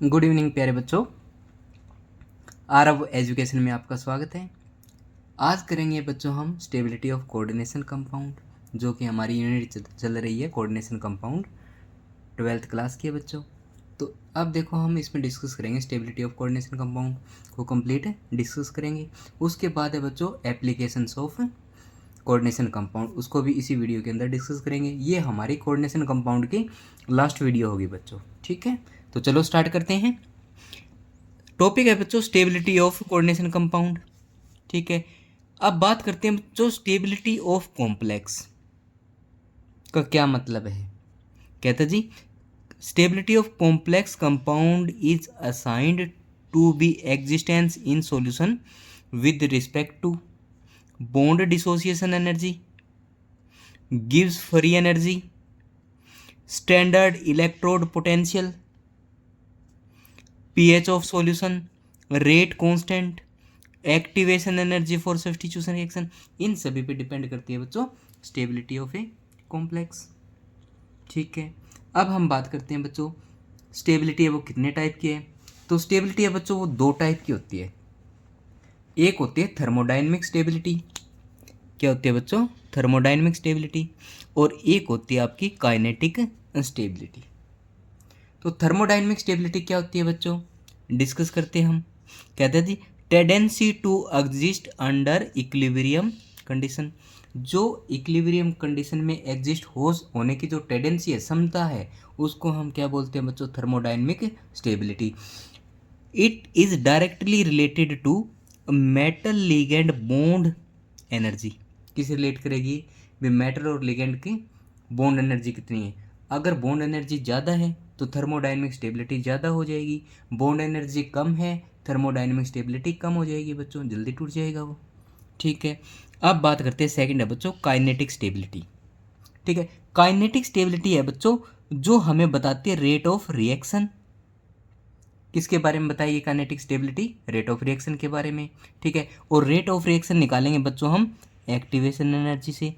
Good evening प्यारे बच्चों, Aarav education में आपका स्वागत है। आज करेंगे बच्चों हम स्टेबिलिटी ऑफ कोऑर्डिनेशन कंपाउंड, जो कि हमारी यूनिट चल रही है कोऑर्डिनेशन कंपाउंड 12th क्लास की है बच्चों। तो अब देखो हम इसमें डिस्कस करेंगे स्टेबिलिटी ऑफ कोऑर्डिनेशन कंपाउंड को कंप्लीट डिस्कस करेंगे। उसके बाद है बच्चों एप्लीकेशंस ऑफ कोऑर्डिनेशन कंपाउंड, उसको भी इसी वीडियो के अंदर डिस्कस करेंगे। ये हमारी कोऑर्डिनेशन कंपाउंड की लास्ट वीडियो होगी बच्चों, ठीक है। तो चलो स्टार्ट करते हैं। टॉपिक है बच्चों स्टेबिलिटी ऑफ कोऑर्डिनेशन कंपाउंड, ठीक है। अब बात करते हैं बच्चों स्टेबिलिटी ऑफ कॉम्प्लेक्स का क्या मतलब है। कहते जी stability of complex compound is assigned to be existence in solution with respect to bond dissociation energy, gives free energy, standard electrode potential, pH of solution, rate constant, activation energy for substitution reaction, इन सभी पे depend करती है बच्चों stability of a complex, ठीक है। अब हम बात करते हैं बच्चों स्टेबिलिटी है वो कितने टाइप की है। तो स्टेबिलिटी है बच्चों वो दो टाइप की होती है। एक होती है थर्मोडायनेमिक स्टेबिलिटी, क्या होती है बच्चों थर्मोडायनेमिक स्टेबिलिटी, और एक होती है आपकी काइनेटिक स्टेबिलिटी। तो थर्मोडायनेमिक स्टेबिलिटी क्या होती है बच्चों, डिस्कस करते हैं हम। कहते हैं जी tendency to exist under equilibrium condition, जो इक्विलिब्रियम कंडीशन में एग्जिस्ट होने की जो टेंडेंसी है, क्षमता है, उसको हम क्या बोलते हैं बच्चों thermodynamic stability. It is directly related to metal ligand bond energy, किसे रिलेट करेगी भी मेटल और लिगेंड की बॉन्ड एनर्जी कितनी है। अगर बॉन्ड एनर्जी ज़्यादा है तो थर्मोडायनेमिक स्टेबिलिटी ज़्यादा हो जाएगी, बॉन्ड एनर्जी कम है थर्मोडायनेमिक स्टेबिलिटी कम हो जाएगी बच्चों, जल्दी टूट जाएगा वो, ठीक है। अब बात करते हैं सेकंड है बच्चों काइनेटिक स्टेबिलिटी, ठीक है। काइनेटिक स्टेबिलिटी है बच्चों जो हमें बताती है रेट ऑफ रिएक्शन, किसके बारे में बताइए kinetic stability, rate of reaction के बारे में, ठीक है। और रेट ऑफ रिएक्शन निकालेंगे बच्चों हम एक्टिवेशन एनर्जी से,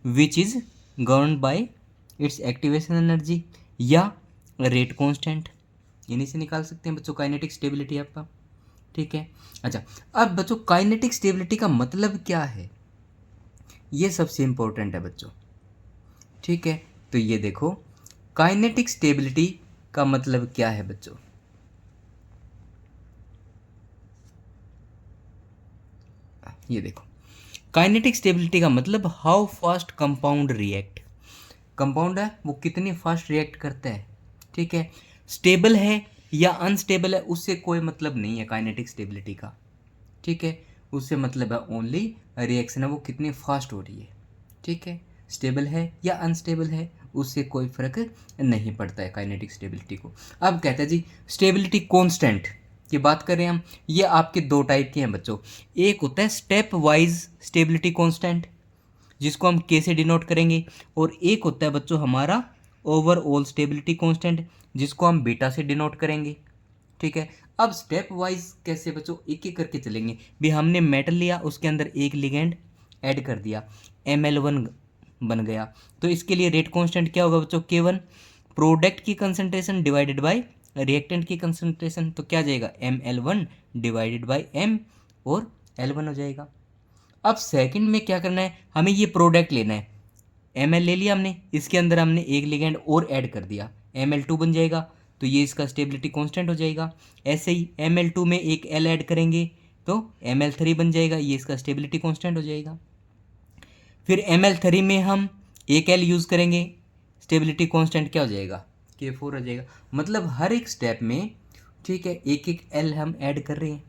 which is govern by it's activation energy या रेट कांस्टेंट, इन्हीं से निकाल सकते हैं बच्चों काइनेटिक स्टेबिलिटी आपका, ठीक है। अच्छा अब बच्चों काइनेटिक स्टेबिलिटी का मतलब क्या है, ये सबसे इंपॉर्टेंट है बच्चों, ठीक है। तो ये देखो काइनेटिक स्टेबिलिटी का मतलब क्या है बच्चों, ये देखो काइनेटिक स्टेबिलिटी का मतलब how fast compound react, compound है वो कितनी फास्ट रिएक्ट करता है, ठीक है। स्टेबल है या अनस्टेबल है उससे कोई मतलब नहीं है काइनेटिक स्टेबिलिटी का, ठीक है। उससे मतलब है ओनली रिएक्शन है वो कितनी फास्ट हो रही है, ठीक है। स्टेबल है या अनस्टेबल है उससे कोई फर्क नहीं पड़ता है काइनेटिक स्टेबिलिटी को। अब कहते हैं जी स्टेबिलिटी कांस्टेंट की बात करें हम, ये आपके दो टाइप के हैं बच्चों। एक होता है स्टेप वाइज स्टेबिलिटी कांस्टेंट जिसको हम के से डिनोट करेंगे, और एक होता है बच्चों हमारा ओवरऑल स्टेबिलिटी कांस्टेंट जिसको हम बीटा से डिनोट करेंगे, ठीक है। अब स्टेप वाइज कैसे बच्चों एक एक करके चलेंगे भी, हमने मेटल लिया उसके अंदर एक लिगेंड ऐड कर दिया Ml1 बन गया, तो इसके लिए रेट कांस्टेंट क्या होगा बच्चों K1, प्रोडक्ट की कंसंट्रेशन डिवाइडेड बाय रिएक्टेंट की कंसंट्रेशन, तो क्या जाएगा Ml1 डिवाइडेड बाय M और L1 हो जाएगा। अब सेकंड में क्या करना है, हमें ये प्रोडक्ट लेना है, Ml ले लिया हमने, इसके अंदर हमने एक लिगेंड और ऐड कर दिया Ml2 बन जाएगा, तो ये इसका स्टेबिलिटी कांस्टेंट हो जाएगा। ऐसे ही Ml2 में एक L ऐड करेंगे तो Ml3 बन जाएगा, ये इसका स्टेबिलिटी कांस्टेंट हो जाएगा। फिर Ml3 में हम एक L यूज़ करेंगे, स्टेबिलिटी कांस्टेंट क्या हो जाएगा K4 हो जाएगा। मतलब हर एक स्टेप में, ठीक है, एक एक L हम ऐड कर रहे हैं,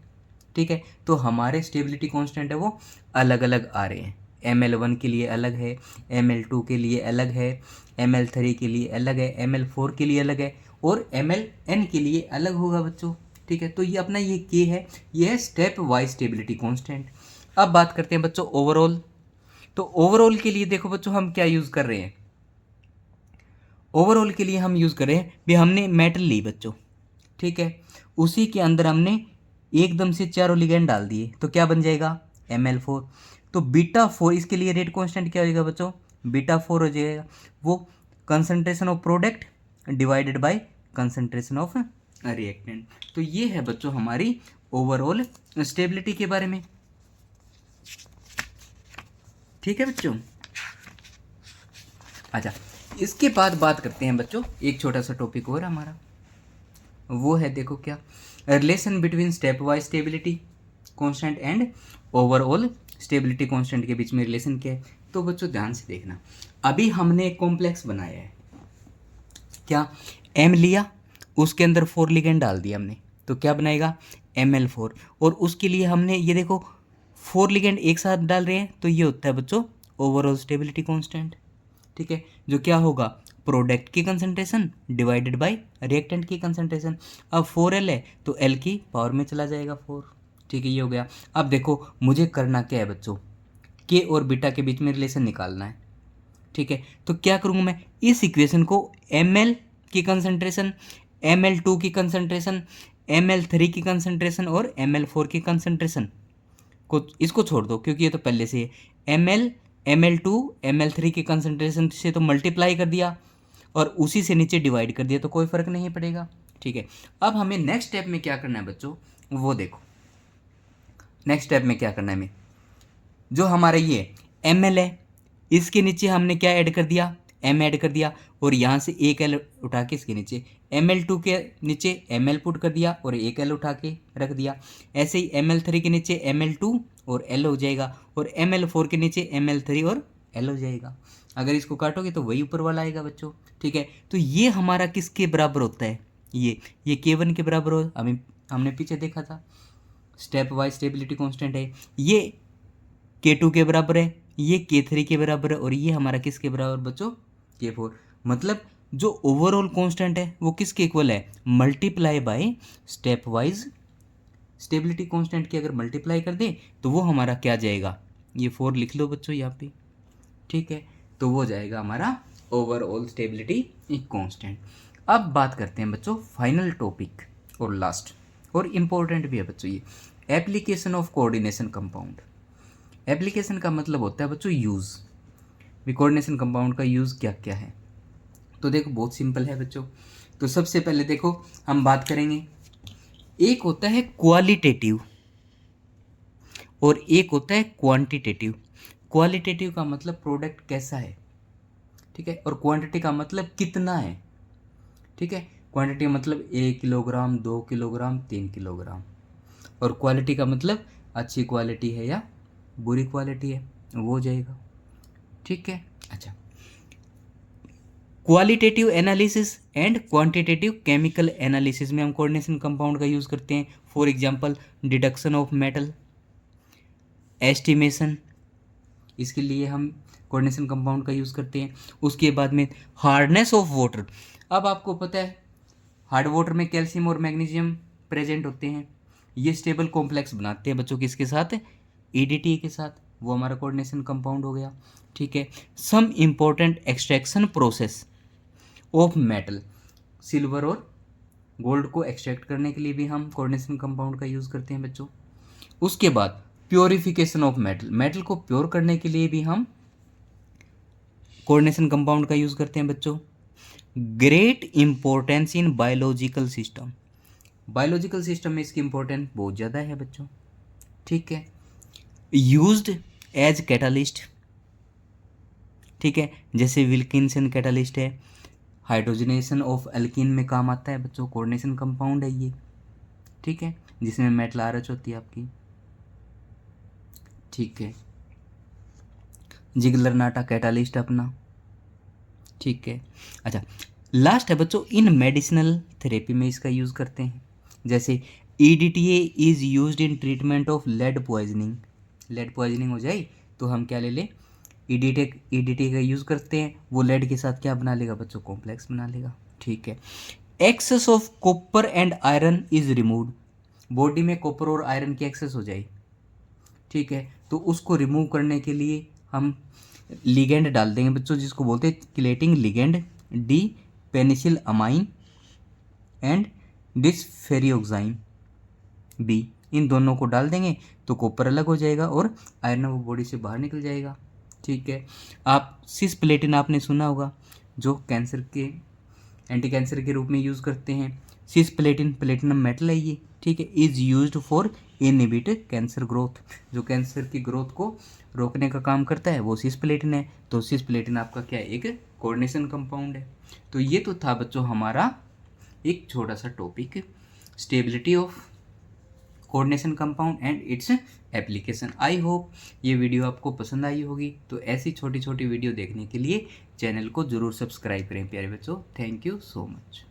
ठीक है। तो हमारे स्टेबिलिटी कांस्टेंट है वो अलग अलग आ रहे हैं, Ml1 के लिए अलग है, Ml2 के लिए अलग है, Ml3 के लिए अलग है, Ml4 के लिए अलग है, और Mln के लिए अलग होगा बच्चों, ठीक है। तो ये अपना ये K है, ये है स्टेप वाइज स्टेबिलिटी कांस्टेंट। अब बात करते हैं बच्चों ओवरऑल। तो ओवरऑल के लिए देखो बच्चों हम क्या यूज़ कर रहे हैं, ओवरऑल के लिए हम यूज़ कर रहे हैं भी हमने मेटल ली बच्चों, ठीक है, उसी के अंदर हमने एकदम से चारों लिगेंड डाल दिए तो क्या बन जाएगा Ml4, तो बीटा 4 इसके लिए रेट कांस्टेंट क्या हो जाएगा बच्चों बीटा 4 हो जाएगा, वो concentration of product divided by concentration of reactant. तो ये है बच्चों हमारी ओवरऑल स्टेबिलिटी के बारे में। ठीक है बच्चों। अच्छा, इसके बाद बात करते हैं बच्चों, एक छोटा सा टॉपिक और हमारा, वो है देखो क्या, relation between step wise stability constant and overall stability constant के बीच में रिलेशन क्या है। तो बच्चों ध्यान से देखना, अभी हमने एक कॉम्प्लेक्स बनाया है, क्या, एम लिया, उसके अंदर 4 लिगेंड डाल दिया हमने, तो क्या बनाएगा, ML4। और उसके लिए हमने ये देखो 4 लिगेंड एक साथ डाल रहे हैं, तो ये होता है बच्चों ओवरऑल स्टेबिलिटी कांस्टेंट। ठीक है, जो क्या होगा, प्रोडक्ट की कंसंट्रेशन डिवाइडेड बाय रिएक्टेंट की कंसंट्रेशन। अब 4L है तो L की पावर में चला जाएगा 4। ठीक है, ये हो गया। अब देखो मुझे करना क्या है बच्चों, के और बीटा के बीच में रिलेशन निकालना है। ठीक है, तो क्या करूँगा मैं, इस इक्वेशन को Ml की कंसंट्रेशन, Ml2 की कंसंट्रेशन, Ml3 की कंसंट्रेशन और Ml4 की कंसंट्रेशन को, इसको छोड़ दो क्योंकि ये तो पहले से है, Ml2 Ml3 की कंसंट्रेशन से तो मल्टीप्लाई कर दिया और उसी से नीचे डिवाइड कर दिया, तो कोई फ़र्क नहीं पड़ेगा। ठीक है, अब हमें नेक्स्ट स्टेप में क्या करना है बच्चों, वो देखो नेक्स्ट स्टेप में क्या करना है हमें, जो हमारा ये Ml है, इसके नीचे हमने क्या ऐड कर दिया, M ऐड कर दिया, और यहाँ से एक L उठा के इसके नीचे Ml2 के नीचे Ml पुट कर दिया और एक L उठा के रख दिया। ऐसे ही Ml3 के नीचे Ml2 और L हो जाएगा, और Ml4 के नीचे Ml3 और L हो जाएगा। अगर इसको काटोगे तो वही ऊपर वाला आएगा बच्चों। ठीक है, तो ये हमारा किसके बराबर होता है, ये K1 के बराबर हो, हमने पीछे देखा था, स्टेप वाइज स्टेबिलिटी कांस्टेंट है, ये K2 के बराबर है, ये K3 के बराबर है, और ये हमारा किसके बराबर बच्चों, K4। मतलब जो ओवरऑल कांस्टेंट है वो किसके इक्वल है, multiply by step wise stability constant की अगर मल्टीप्लाई कर दें तो वो हमारा क्या जाएगा, ये 4 लिख लो बच्चों यहाँ पे। ठीक है, तो वो जाएगा हमारा ओवरऑल स्टेबिलिटी कांस्टेंट। अब बात करते हैं बच्चों फाइनल टॉपिक और लास्ट, और इम्पोर्टेंट भी है बच्चों ये, application of coordination compound. Application का मतलब होता है बच्चों यूज़, भी कोऑर्डिनेशन कंपाउंड का यूज़ क्या क्या है। तो देखो बहुत सिंपल है बच्चों। तो सबसे पहले देखो हम बात करेंगे, एक होता है क्वालिटेटिव और एक होता है क्वांटिटेटिव। क्वालिटेटिव का मतलब प्रोडक्ट कैसा है, ठीक है, और क्वांटिटी का मतलब कितना है। ठीक है, क्वांटिटी का मतलब 1 किलोग्राम, 2 किलोग्राम, 3 किलोग्राम, और क्वालिटी का मतलब अच्छी क्वालिटी है या बुरी क्वालिटी है, वो हो जाएगा। ठीक है, अच्छा, qualitative analysis and quantitative chemical analysis में हम कोऑर्डिनेशन कंपाउंड का यूज़ करते हैं। For example deduction of metal, estimation, इसके लिए हम कोऑर्डिनेशन कंपाउंड का यूज़ करते हैं। उसके बाद में हार्डनेस ऑफ वाटर। अब आपको पता है हार्ड वाटर में कैल्शियम और मैग्नीशियम प्रेजेंट होते हैं, ये स्टेबल कॉम्प्लेक्स बनाते हैं बच्चों किसके साथ, EDTA के साथ, वो हमारा कोऑर्डिनेशन कंपाउंड हो गया। ठीक है, some important extraction process of metal, silver और गोल्ड को एक्सट्रैक्ट करने के लिए भी हम कोऑर्डिनेशन कंपाउंड का यूज़ करते हैं बच्चों। उसके बाद प्योरिफिकेशन ऑफ मेटल, मेटल को प्योर करने के लिए भी हम कोऑर्डिनेशन कंपाउंड का यूज़ करते हैं बच्चों। Great importance in biological system, biological system में इसकी इंपॉर्टेंस बहुत ज़्यादा है बच्चों। ठीक है, यूज्ड एज कैटालिस्ट, ठीक है, जैसे विल्किंसन कैटालिस्ट है, हाइड्रोजनेशन ऑफ एल्कीन में काम आता है बच्चों, कोऑर्डिनेशन कंपाउंड है ये। ठीक है, जिसमें मेटल आरएच होती है आपकी। ठीक है, जिगलर नाटा कैटालिस्ट अपना। ठीक है, अच्छा, लास्ट है बच्चों, इन मेडिसिनल थेरेपी में इसका यूज़ करते हैं, जैसे EDTA is used in treatment of lead poisoning, lead poisoning हो जाए तो हम क्या ले लें, EDTA का यूज़ करते हैं, वो लेड के साथ क्या बना लेगा बच्चों, कॉम्प्लेक्स बना लेगा। ठीक है, excess of copper and iron is removed, body में कॉपर और आयरन की एक्सेस हो जाए, ठीक है, तो उसको रिमूव करने के लिए हम लिगेंड डाल देंगे बच्चों, जिसको बोलते हैं chelating ligand, D penicillamine and desferrioxamine B, इन दोनों को डाल देंगे तो कॉपर अलग हो जाएगा और आयरन वो बॉडी से बाहर निकल जाएगा। ठीक है, आप सिस्प्लेटिन आपने सुना होगा, जो कैंसर के एंटी कैंसर के रूप में यूज़ करते हैं। सिस्प्लेटिन प्लेटिनम मेटल है ये, ठीक है, is used for inhibit cancer growth, जो कैंसर की ग्रोथ को रोकने का काम करता है वो सिस्प्लेटिन है। तो सिस्प्लेटिन आपका क्या है, एक कोऑर्डिनेशन कंपाउंड है। तो ये तो था बच्चों हमारा एक छोटा सा topic, stability of coordination compound and its application. I hope ये वीडियो आपको पसंद आई होगी। तो ऐसी छोटी छोटी वीडियो देखने के लिए चैनल को ज़रूर सब्सक्राइब करें प्यारे बच्चों। Thank you so much.